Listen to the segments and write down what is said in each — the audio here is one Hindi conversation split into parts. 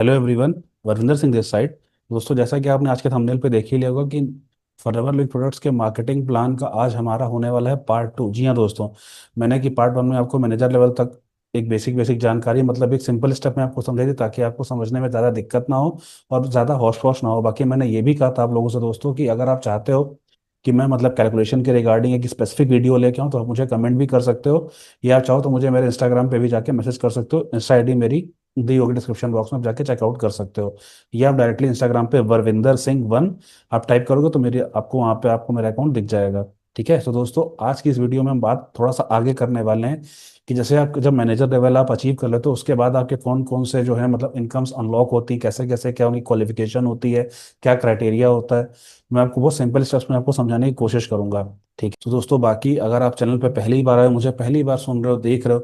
Hello everyone. Varinder Singh this side. दोस्तों, जैसा कि आपने आज के थंबनेल पे देख ही लिया होगा कि फॉरएवर लिव प्रोडक्ट्स के मार्केटिंग प्लान का आज हमारा होने वाला है पार्ट 2। जी हाँ दोस्तों, मैंने कि पार्ट 1 में आपको मैनेजर लेवल तक एक बेसिक बेसिक जानकारी, मतलब एक सिंपल स्टेप में आपको समझाई थी ताकि आपको समझने में ज़्यादा दिक्कत ना हो और ज़्यादा हौश पौश ना हो। बाकी मैंने ये भी कहा था आप लोगों से दोस्तों कि अगर आप चाहते हो कि मैं मतलब कैलकुलेशन के रिगार्डिंग एक स्पेसिफिक वीडियो लेके आऊँ तो आप मुझे कमेंट भी कर सकते हो, या आप चाहो तो मुझे मेरे इंस्टाग्राम पे भी जाके मैसेज कर सकते हो। इंस्टा आईडी मेरी दी होगी डिस्क्रिप्शन बॉक्स में, आप जाके चेकआउट कर सकते हो, या आप डायरेक्टली इंस्टाग्राम पे वरविंदर सिंह 1 आप टाइप करोगे तो मेरी आपको वहाँ पे आपको मेरा अकाउंट दिख जाएगा। ठीक है, तो दोस्तों आज की इस वीडियो में हम बात थोड़ा सा आगे करने वाले हैं कि जैसे आप जब मैनेजर लेवल आप अचीव कर लेते हो उसके बाद आपके कौन कौन से जो है मतलब इनकम्स अनलॉक होती हैं, कैसे कैसे क्या उनकी क्वालिफिकेशन होती है, क्या क्राइटेरिया होता है। मैं आपको बहुत सिंपल स्टेप्स में आपको समझाने की कोशिश करूंगा। ठीक है, तो दोस्तों बाकी अगर आप चैनल पे पहली बार आए, मुझे पहली बार सुन रहे हो, देख रहे हो,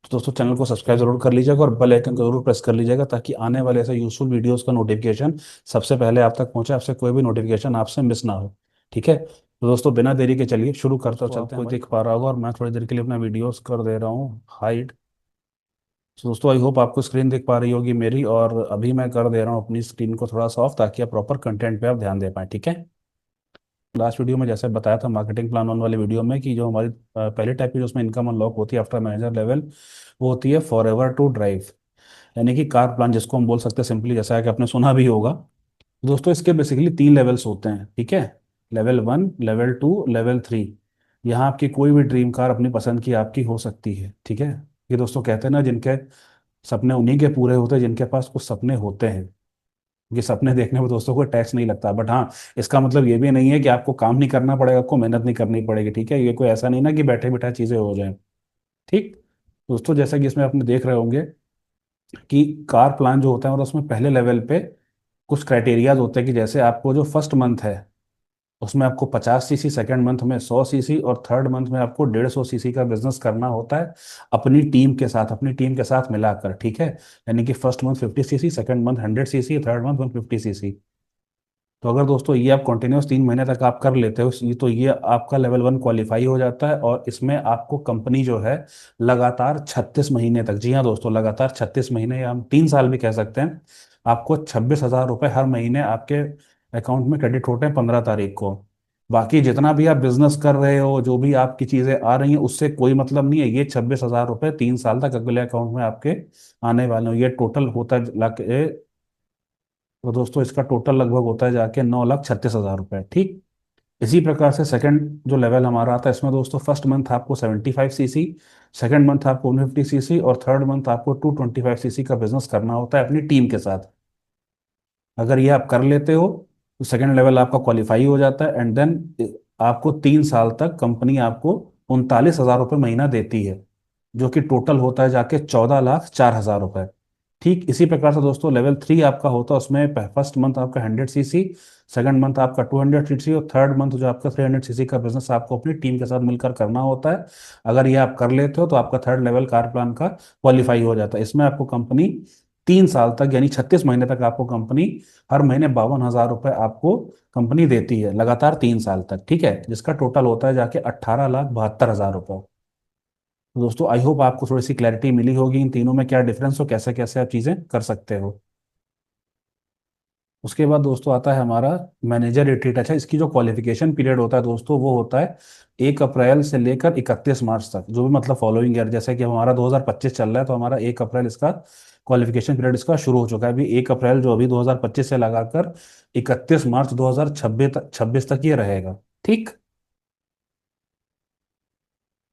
तो दोस्तों चैनल को सब्सक्राइब जरूर कर लीजिएगा और बेल आइकन को जरूर प्रेस कर लीजिएगा ताकि आने वाले ऐसे यूजफुल वीडियोस का नोटिफिकेशन सबसे पहले आप तक पहुंचे, आपसे कोई भी नोटिफिकेशन आपसे मिस ना हो। ठीक है, तो दोस्तों बिना देरी के चलिए शुरू करते तो चलते हैं। आपको हमारी दिख पा रहा होगा और मैं थोड़ी देर के लिए अपना वीडियोस कर दे रहा हूँ हाइड। तो दोस्तों आई होप आपको स्क्रीन दिख पा रही होगी मेरी, और अभी मैं कर दे रहा हूँ अपनी स्क्रीन को थोड़ा सा ऑफ ताकि आप प्रॉपर कंटेंट पे आप ध्यान दे पाएं। ठीक है, लास्ट वीडियो में जैसे बताया था मार्केटिंग प्लान वन वाले वीडियो में कि जो हमारी पहले टाइप की जो उसमें इनकम अनलॉक होती है आफ्टर मैनेजर लेवल, वो होती है फॉर एवर टू ड्राइव, यानी कि कार प्लान जिसको हम बोल सकते हैं सिंपली, जैसा है कि आपने सुना भी होगा। दोस्तों इसके बेसिकली 3 लेवल्स होते हैं। ठीक है, लेवल 1, लेवल 2, लेवल 3। यहाँ आपकी कोई भी ड्रीम कार अपनी पसंद की आपकी हो सकती है। ठीक है, ये दोस्तों कहते हैं ना, जिनके सपने उन्हीं के पूरे होते हैं जिनके पास कुछ सपने होते हैं। ये सपने देखने में दोस्तों को टैक्स नहीं लगता, बट हाँ, इसका मतलब ये भी नहीं है कि आपको काम नहीं करना पड़ेगा, आपको मेहनत नहीं करनी पड़ेगी। ठीक है, ये कोई ऐसा नहीं ना कि बैठे बैठे चीज़ें हो जाएं। ठीक, दोस्तों जैसा कि इसमें आपने देख रहे होंगे कि कार प्लान जो होता है मतलब उसमें पहले लेवल पे कुछ क्राइटेरियाज होते हैं कि जैसे आपको जो फर्स्ट मंथ है उसमें आपको 50 सीसी, सेकंड मंथ में 100 सीसी और थर्ड मंथ में आपको 150 सीसी का बिजनेस करना होता है अपनी टीम के साथ, अपनी टीम के साथ मिलाकर। ठीक है, यानी कि first month 50 CC, second month 100 CC, third month 150 CC. तो अगर दोस्तों ये आप कंटिन्यूस 3 महीने तक आप कर लेते हो तो ये आपका लेवल 1 क्वालिफाई हो जाता है, और इसमें आपको कंपनी जो है लगातार 36 महीने तक, जी हाँ दोस्तों, लगातार 36 महीने या हम 3 साल भी कह सकते हैं, आपको 26,000 रुपये हर महीने आपके अकाउंट में क्रेडिट होते हैं 15 तारीख को। बाकी जितना भी आप बिजनेस कर रहे हो, जो भी आपकी चीजें आ रही हैं, उससे कोई मतलब नहीं है। ये 26,000 रुपये 3 साल तक अगले अकाउंट में आपके आने वाले हो। ये टोटल होता है लाके, तो दोस्तों इसका टोटल लगभग होता है जाके 9,36,000 रुपये। ठीक, इसी प्रकार से सेकंड जो लेवल हमारा आता है इसमें दोस्तों फर्स्ट मंथ आपको 75 सीसी, सेकंड मंथ आपको 150 सीसी और थर्ड मंथ आपको 225 सीसी का बिजनेस करना होता है अपनी टीम के साथ। अगर ये आप कर लेते हो तो सेकंड लेवल आपका क्वालिफाई हो जाता है, एंड देन आपको 3 साल तक कंपनी आपको 39,000 रुपये महीना देती है, जो कि टोटल होता है जाके 14,04,000 रुपये। ठीक इसी प्रकार से दोस्तों लेवल 3 आपका होता है, उसमें फर्स्ट मंथ आपका 100 सीसी, सेकंड मंथ आपका 200 सीसी और थर्ड मंथ जो आपका 300 सीसी का बिजनेस आपको अपनी टीम के साथ मिलकर करना होता है। अगर ये आप कर लेते हो तो आपका थर्ड लेवल कार प्लान का क्वालिफाई हो जाता है। इसमें आपको कंपनी 3 साल तक यानी 36 महीने तक आपको कंपनी हर महीने 52,000 रुपये आपको कंपनी देती है लगातार 3 साल तक। ठीक है, जिसका टोटल होता है जाके 18,72,000 रुपये। तो दोस्तों आई होप आपको थोड़ी सी क्लैरिटी मिली होगी इन तीनों में क्या डिफरेंस हो, कैसे कैसे आप चीज़ें कर सकते हो। उसके बाद दोस्तों आता है हमारा मैनेजर रिट्रीट। अच्छा, इसकी जो क्वालिफिकेशन पीरियड होता है दोस्तों वो होता है 1 अप्रैल से लेकर 31 मार्च तक, जो भी मतलब फॉलोइंग ईयर, जैसे कि हमारा 2025 चल रहा है तो हमारा 1 अप्रैल इसका क्वालिफिकेशन पीरियड इसका शुरू हो चुका है। अभी 1 अप्रैल जो अभी 2025 से लगाकर 31 मार्च 2026 तक ये रहेगा। ठीक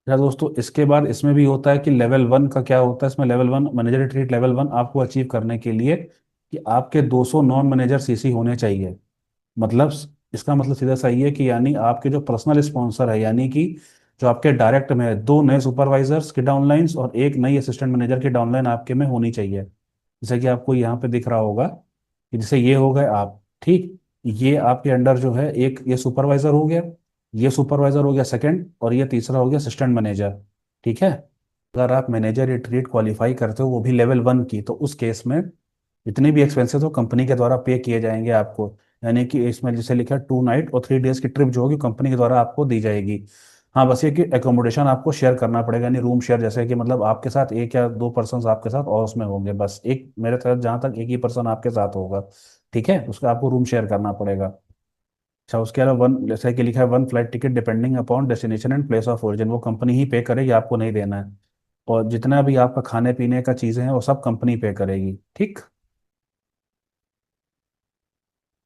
है दोस्तों, इसके बाद इसमें भी होता है कि लेवल 1 का क्या होता है। इसमें लेवल 1 मैनेजर रिट्रीट लेवल 1 आपको अचीव करने के लिए कि आपके 200 नॉन मैनेजर सीसी होने चाहिए। मतलब इसका मतलब सीधा सही है कि यानी आपके जो पर्सनल स्पॉन्सर है, यानी कि जो आपके डायरेक्ट में है, 2 नए सुपरवाइजर्स की डाउनलाइंस और एक नई असिस्टेंट मैनेजर की डाउनलाइन आपके में होनी चाहिए। जैसे कि आपको यहाँ पे दिख रहा होगा कि जैसे ये हो गए आप। ठीक, ये आपके अंडर जो है एक ये सुपरवाइजर हो गया, ये सुपरवाइजर हो गया सेकंड, और ये तीसरा हो गया असिस्टेंट मैनेजर। ठीक है, अगर आप मैनेजर रिट्रीट क्वालिफाई करते हो वो भी लेवल 1 की, तो उस केस में जितने भी एक्सपेंसेस हो कंपनी के द्वारा पे किए जाएंगे आपको। यानी कि इसमें जैसे लिखा है 2 नाइट और 3 डेज की ट्रिप जो होगी कंपनी के द्वारा आपको दी जाएगी। हाँ, बस ये कि एकोमोडेशन आपको शेयर करना पड़ेगा, यानी रूम शेयर, जैसे कि मतलब आपके साथ एक या दो पर्सन आपके साथ और उसमें होंगे, बस एक मेरे तरफ जहाँ तक एक ही पर्सन आपके साथ होगा। ठीक है, उसका आपको रूम शेयर करना पड़ेगा। अच्छा, उसके अलावा वन, जैसे कि लिखा है, one flight ticket depending upon destination and place of origin, वो कंपनी ही पे करेगी, आपको नहीं देना है। और जितना भी आपका खाने पीने का चीज़ें हैं वो सब कंपनी पे करेगी। ठीक।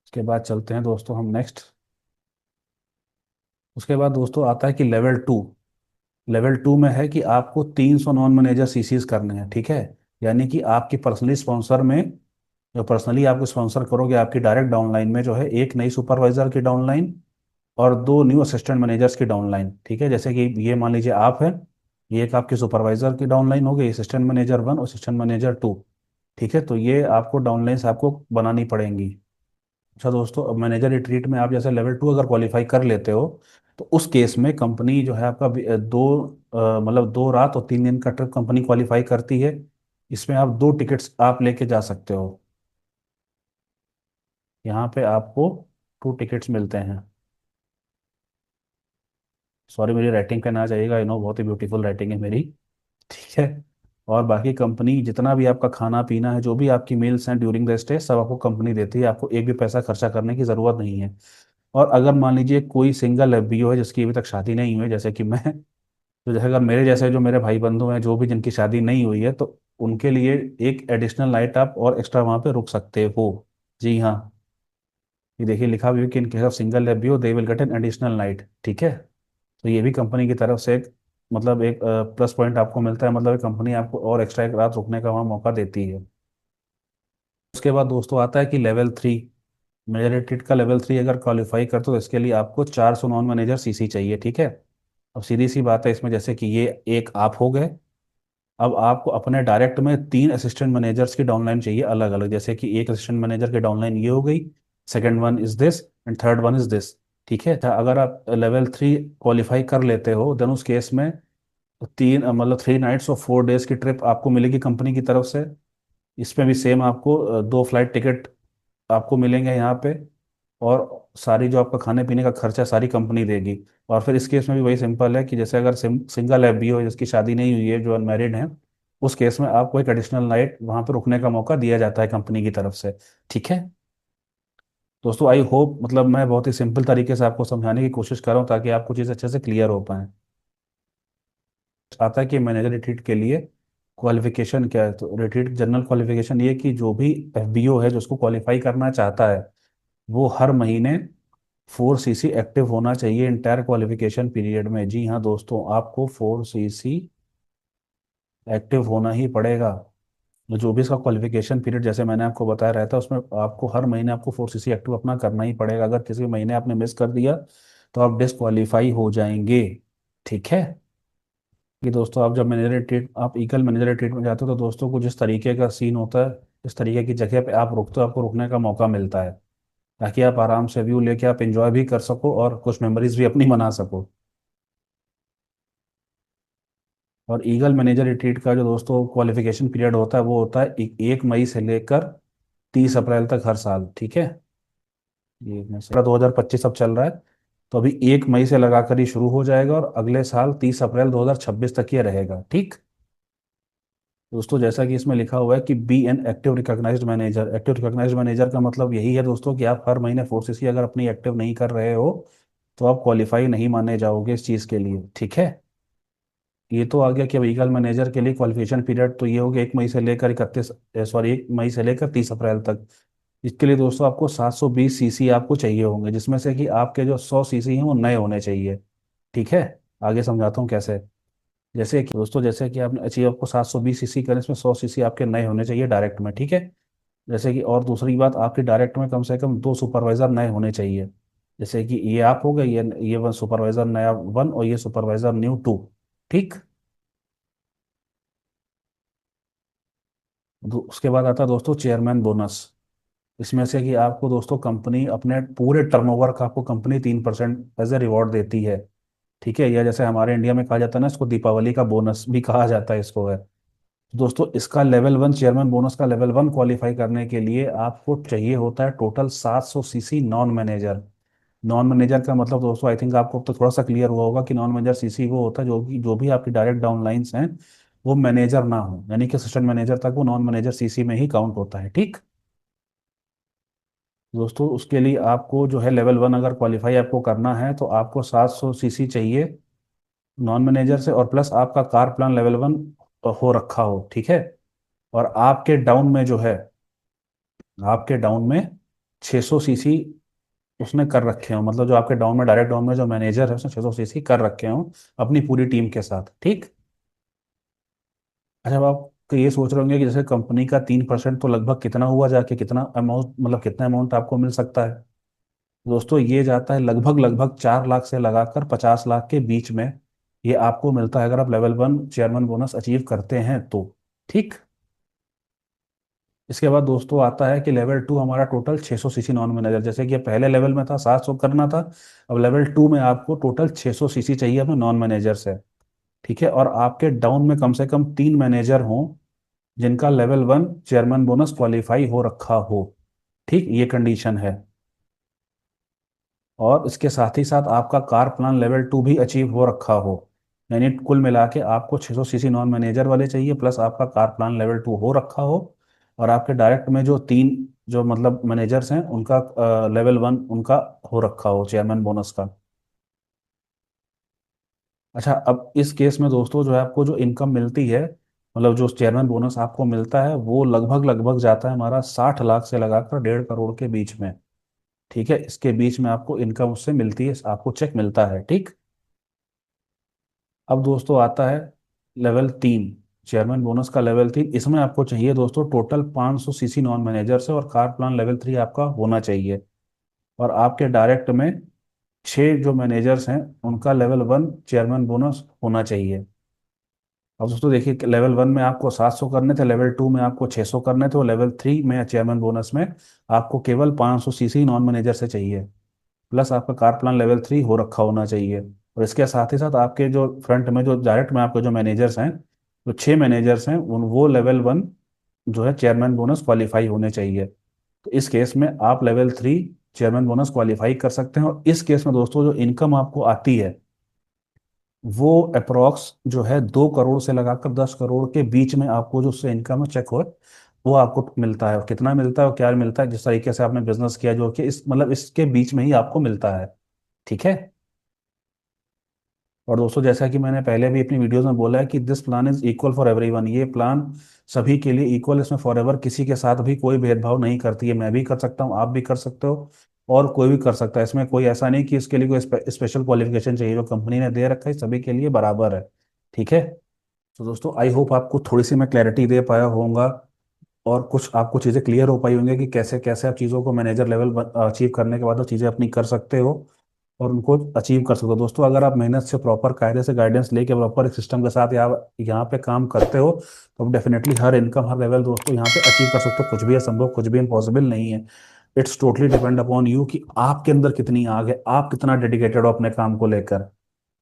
उसके बाद चलते हैं दोस्तों हम नेक्स्ट। उसके बाद दोस्तों आता है कि लेवल टू। लेवल टू में है कि आपको 300 नॉन मैनेजर सीसीज करने हैं। ठीक है, यानी कि आपकी पर्सनली स्पॉन्सर में, जो पर्सनली आपको स्पॉन्सर करोगे, आपकी डायरेक्ट डाउनलाइन में जो है एक नई सुपरवाइजर की डाउनलाइन और दो न्यू असिस्टेंट मैनेजर्स की डाउनलाइन। ठीक है, जैसे कि ये मान लीजिए आप हैं, ये एक आपकी सुपरवाइजर की डाउनलाइन हो गई, असिस्टेंट मैनेजर वन और असिस्टेंट मैनेजर टू। ठीक है, तो ये आपको डाउनलाइंस आपको बनानी पड़ेंगी। अच्छा दोस्तों, अब मैनेजर रिट्रीट में आप जैसे लेवल टू अगर क्वालिफाई कर लेते हो, तो उस केस में कंपनी जो है आपका मतलब 2 रात और 3 दिन का ट्रिप कंपनी क्वालिफाई करती है। इसमें आप 2 टिकट्स आप लेके जा सकते हो। यहाँ पे आपको 2 टिकट्स मिलते हैं। सॉरी, मेरी राइटिंग पे ना जाइएगा, नो बहुत ही ब्यूटीफुल राइटिंग है मेरी। ठीक है। और बाकी कंपनी जितना भी आपका खाना पीना है, जो भी आपकी मील्स हैं ड्यूरिंग द स्टे, सब आपको कंपनी देती है, आपको एक भी पैसा खर्चा करने की ज़रूरत नहीं है। और अगर मान लीजिए कोई सिंगल एफबीओ है जिसकी अभी तक शादी नहीं हुई है, जैसे कि मैं, तो जैसे अगर मेरे जैसे जो मेरे भाई बंधु हैं जो भी जिनकी शादी नहीं हुई है, तो उनके लिए एक एडिशनल नाइट आप और एक्स्ट्रा वहाँ पे रुक सकते हो। जी हाँ, ये देखिए लिखा भी है कि in case of single FBO they will get an additional night. ठीक है, तो ये भी कंपनी की तरफ से एक, मतलब एक प्लस पॉइंट आपको मिलता है, मतलब कंपनी आपको और एक्स्ट्रा एक रात रुकने का वहाँ मौका देती है। उसके बाद दोस्तों आता है कि लेवल थ्री। मेजर का लेवल थ्री अगर क्वालिफाई करते हो तो इसके लिए आपको 400 नॉन मैनेजर सीसी चाहिए। ठीक है, अब सीधी सी बात है इसमें, जैसे कि ये एक आप हो गए, अब आपको अपने डायरेक्ट में 3 असिस्टेंट मैनेजर्स की डाउनलाइन चाहिए अलग अलग, जैसे कि एक असिस्टेंट मैनेजर की डाउनलाइन ये हो गई, second one is this and third one is this. ठीक है, अगर आप लेवल थ्री क्वालिफाई कर लेते हो, देन उस केस में मतलब 3 नाइट्स और 4 डेज की ट्रिप आपको मिलेगी कंपनी की तरफ से। इसमें भी सेम आपको 2 फ्लाइट टिकट आपको मिलेंगे यहाँ पे, और सारी जो आपका खाने पीने का खर्चा सारी कंपनी देगी। और फिर इस केस में भी वही सिंपल है कि जैसे अगर सिंगल एफ बी हो जिसकी शादी नहीं हुई है, जो अनमैरिड है, उस केस में आपको एक एडिशनल नाइट वहाँ पर रुकने का मौका दिया जाता है कंपनी की तरफ से। ठीक है दोस्तों, आई होप मतलब मैं बहुत ही सिंपल तरीके से आपको समझाने की कोशिश कर रहा हूँ ताकि आपको चीज़ अच्छे से क्लियर हो पाए। आता है कि मैनेजर रिट्रीट के लिए क्वालिफिकेशन क्या है, तो रिट्रीट जनरल क्वालिफिकेशन ये कि जो भी एफबीओ है जो उसको क्वालिफाई करना चाहता है, वो हर महीने 4 सीसी एक्टिव होना चाहिए इंटायर क्वालिफिकेशन पीरियड में। जी हाँ दोस्तों, आपको 4 सीसी एक्टिव होना ही पड़ेगा। जो भी इसका क्वालिफिकेशन पीरियड जैसे मैंने आपको बताया रहता है, उसमें आपको हर महीने आपको 4 सीसी एक्टिव अपना करना ही पड़ेगा। अगर किसी महीने आपने मिस कर दिया तो आप डिसक्वालीफाई हो जाएंगे। ठीक है, कि दोस्तों आप जब मैनेजर ट्रीट आप ईगल मैनेजर ट्रीट में जाते हो, तो दोस्तों को जिस तरीके का सीन होता है, इस तरीके की जगह पे आप रुकते हो, आपको रुकने का मौका मिलता है ताकि आप आराम से व्यू लेके आप इंजॉय भी कर सको और कुछ मेमोरीज भी अपनी बना सको। और ईगल मैनेजर रिट्रीट का जो दोस्तों क्वालिफिकेशन पीरियड होता है वो होता है 1 मई से लेकर 30 अप्रैल तक हर साल। ठीक है, ये 2025 अब चल रहा है, तो अभी 1 मई से लगाकर ही शुरू हो जाएगा और अगले साल 30 अप्रैल 2026 तक ये रहेगा। ठीक दोस्तों, जैसा कि इसमें लिखा हुआ है कि be an active recognized manager. Active recognized manager का मतलब यही है दोस्तों कि आप हर महीने 4 सीसी अगर अपनी एक्टिव नहीं कर रहे हो तो आप क्वालिफाई नहीं माने जाओगे इस चीज़ के लिए। ठीक है, ये तो आ गया कि व्हीकल मैनेजर के लिए क्वालिफिकेशन पीरियड तो ये हो गया 1 मई से लेकर 30 अप्रैल तक। इसके लिए दोस्तों आपको 720 सीसी आपको चाहिए होंगे, जिसमें से कि आपके जो 100 सीसी हैं वो नए होने चाहिए। ठीक है, आगे समझाता हूँ कैसे। जैसे कि दोस्तों, जैसे कि आपने अचीव आपको 720 सीसी करें, इसमें 100 सीसी आपके नए होने चाहिए डायरेक्ट में। ठीक है, जैसे कि और दूसरी बात, आपकी डायरेक्ट में कम से कम 2 सुपरवाइजर नए होने चाहिए। जैसे कि ये आप हो गए, ये वन सुपरवाइजर नया वन और ये सुपरवाइजर न्यू टू। ठीक, उसके बाद आता है दोस्तों चेयरमैन बोनस। इसमें से कि आपको दोस्तों कंपनी अपने पूरे टर्नओवर का आपको कंपनी 3% एज ए रिवॉर्ड देती है। ठीक है, या जैसे हमारे इंडिया में कहा जाता है ना, इसको दीपावली का बोनस भी कहा जाता है इसको है। दोस्तों इसका लेवल वन चेयरमैन बोनस का लेवल वन क्वालिफाई करने के लिए आपको चाहिए होता है total 700 CC non manager. Non manager का मतलब दोस्तों आई थिंक आपको अब तो थोड़ा सा क्लियर हुआ होगा कि नॉन मैनेजर सीसी वो होता है जो भी आपकी डायरेक्ट डाउनलाइंस हैं वो मैनेजर ना हो, यानी कि असिस्टेंट मैनेजर तक वो नॉन मैनेजर सीसी में ही काउंट होता है। ठीक दोस्तों, उसके लिए आपको जो है लेवल 1 अगर क्वालिफाई आपको करना है तो आपको 700 सीसी चाहिए नॉन मैनेजर से, और प्लस आपका कार प्लान लेवल 1 हो रखा हो। ठीक है, और आपके डाउन में जो है, आपके डाउन में 600 सीसी उसने कर रखे हो, मतलब जो आपके डाउन में डायरेक्ट डाउन में जो मैनेजर है उसने 600 सीसी कर रखे हो अपनी पूरी टीम के साथ। ठीक। अच्छा, अब आप तो ये सोच रहे होंगे कि जैसे कंपनी का 3% तो लगभग कितना हुआ जाके, कितना अमाउंट, मतलब कितना अमाउंट आपको मिल सकता है। दोस्तों ये जाता है लगभग लगभग 4 लाख से लगाकर 50 लाख के बीच में, ये आपको मिलता है अगर आप लेवल 1 चेयरमैन बोनस अचीव करते हैं तो। ठीक। इसके बाद दोस्तों आता है कि लेवल 2 हमारा टोटल 600 सीसी नॉन मैनेजर, जैसे कि पहले लेवल में था 700 करना था, अब लेवल 2 में आपको टोटल 600 सीसी चाहिए अपने नॉन मैनेजर से। ठीक है, और आपके डाउन में कम से कम 3 मैनेजर हों जिनका लेवल 1 चेयरमैन बोनस क्वालिफाई हो रखा हो। ठीक, ये कंडीशन है। और इसके साथ ही साथ आपका कार प्लान लेवल 2 भी अचीव हो रखा हो, यानी कुल मिला के आपको 600 सीसी नॉन मैनेजर वाले चाहिए, प्लस आपका कार प्लान लेवल 2 हो रखा हो, और आपके डायरेक्ट में जो 3 जो मतलब मैनेजर्स हैं उनका लेवल 1 उनका हो रखा हो चेयरमैन बोनस का। अच्छा, अब इस केस में दोस्तों जो है आपको जो इनकम मिलती है, मतलब जो चेयरमैन बोनस आपको मिलता है वो लगभग लगभग जाता है हमारा 60 लाख से लगाकर 1.5 करोड़ के बीच में। ठीक है, इसके बीच में आपको इनकम उससे मिलती है, आपको चेक मिलता है। ठीक। अब दोस्तों आता है लेवल 3, चेयरमैन बोनस का लेवल 3। इसमें आपको चाहिए दोस्तों टोटल 500 सीसी नॉन मैनेजर से, और कार प्लान लेवल 3 आपका होना चाहिए, और आपके डायरेक्ट में 6 जो मैनेजर्स हैं उनका लेवल 1 चेयरमैन बोनस होना चाहिए। अब दोस्तों देखिए, लेवल 1 में आपको 700 करने थे, लेवल 2 में आपको 600 करने थे, और लेवल 3 में चेयरमैन बोनस में आपको केवल 500 सीसी नॉन मैनेजर से चाहिए, प्लस आपका कार प्लान लेवल 3 हो रखा होना चाहिए। और इसके साथ ही साथ आपके जो फ्रंट में जो डायरेक्ट में आपके जो मैनेजर्स हैं, जो 6 मैनेजर्स हैं उन वो लेवल 1 जो है चेयरमैन बोनस क्वालिफाई होने चाहिए। तो इस केस में आप लेवल 3 चेयरमैन बोनस क्वालिफाई कर सकते हैं, और इस केस में दोस्तों जो इनकम आपको आती है वो अप्रोक्स जो है 2 करोड़ से लगाकर 10 करोड़ के बीच में आपको जो उससे इनकम चेक हो वो आपको मिलता है। और कितना मिलता है और क्या मिलता है, जिस तरीके से आपने बिजनेस किया जो कि इस मतलब इसके बीच में ही आपको मिलता है। ठीक है। और दोस्तों जैसा कि मैंने पहले भी अपनी वीडियोस में बोला है कि this plan is equal for everyone, ये प्लान सभी के लिए इक्वल, इसमें फॉर एवर किसी के साथ भी कोई भेदभाव नहीं करती है। मैं भी कर सकता हूँ, आप भी कर सकते हो, और कोई भी कर सकता है। इसमें कोई ऐसा नहीं कि इसके लिए कोई स्पेशल क्वालिफिकेशन चाहिए, जो कंपनी ने दे रखा है सभी के लिए बराबर है। ठीक है। तो दोस्तों आई होप आपको थोड़ी सी मैं क्लैरिटी दे पाया होऊंगा, और कुछ आपको चीज़ें क्लियर हो पाई होंगी कि कैसे कैसे आप चीज़ों को मैनेजर लेवल अचीव करने के बाद वो चीज़ें अपनी कर सकते हो और उनको अचीव कर सकते हो। दोस्तों अगर आप मेहनत से प्रॉपर कायदे से गाइडेंस लेके प्रॉपर एक सिस्टम के साथ यहाँ पे काम करते हो तो आप डेफिनेटली हर इनकम हर लेवल दोस्तों यहाँ पे अचीव कर सकते हो। कुछ भी असंभव, कुछ भी इम्पॉसिबल नहीं है। It's totally depend upon you कि आपके अंदर कितनी आग है, आप कितना डेडिकेटेड हो अपने काम को लेकर।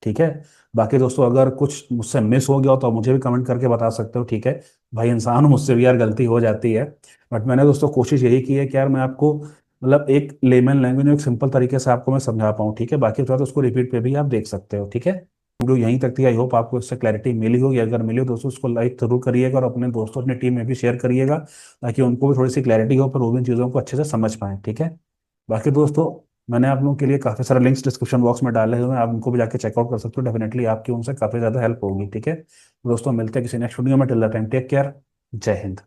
ठीक है। बाकी दोस्तों अगर कुछ मुझसे मिस हो गया हो तो आप मुझे भी कमेंट करके बता सकते हो। ठीक है, भाई इंसान हूं, मुझसे भी यार गलती हो जाती है। बट मैंने दोस्तों कोशिश यही की है कि यार मैं आपको मतलब एक लेमन लैंग्वेज में एक सिंपल तरीके से आपको मैं समझा पाऊँ। ठीक है, बाकी थोड़ा तो उसको रिपीट पे भी आप देख सकते हो। ठीक है, वीडियो यहीं तक थी। आई होप आपको इससे क्लैरिटी मिली होगी। अगर मिली हो दोस्तों उसको लाइक जरूर करिएगा और अपने दोस्तों अपनी टीम में भी शेयर करिएगा, ताकि उनको भी थोड़ी सी क्लैरिटी हो पर वो भी इन चीज़ों को अच्छे से समझ पाएं। ठीक है। बाकी दोस्तों मैंने आप लोगों के लिए काफ़ी सारे लिंक्स डिस्क्रिप्शन बॉक्स में डाले हुए हैं, आप उनको भी जाके चेकआउट कर सकते हो। डेफिनेटली आपकी उनसे काफ़ी ज़्यादा हेल्प होगी। ठीक है दोस्तों, मिलते हैं किसी नेक्स्ट वीडियो में। Till the time take care. जय हिंद।